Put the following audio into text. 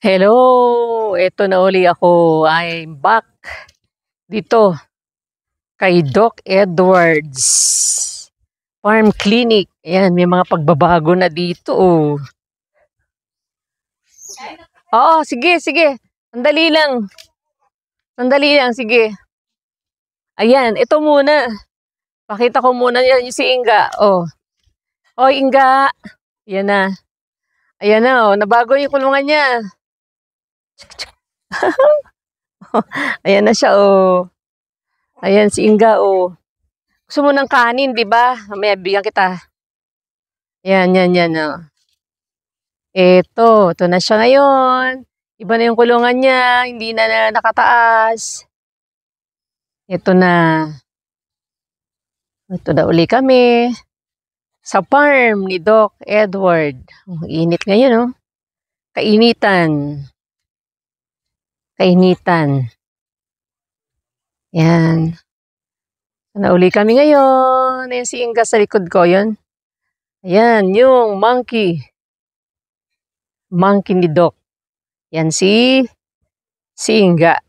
Hello! Eto na uli ako. I'm back dito kay Doc Edwards Farm Clinic. Ayan, may mga pagbabago na dito. Oh. Oo, sige, sige. Sandali lang. Sandali lang, sige. Ayan, ito muna. Pakita ko muna yan yung si Inga. Oh. Oh, Inga. Ayan na. Ayan na, oh. Nabago yung kulungan niya. Ayan na siya, oh. Ayan si Inga, oh. Gusto mo ng kanin, di ba? Mamaya bigyan kita. Yan, yan, yan, oh. Ito na siya ngayon. Iba na yung kulungan niya, hindi na nakataas. Ito na. Ito na uli kami. Sa farm ni Doc Edward. Ang init ngayon, oh. Kainitan. Kainitan. Yan. Na uli kami ngayon. Ayan si Inga sa likod ko, yun. Ayan, yung monkey. Monkey ni Doc. Yan si Inga.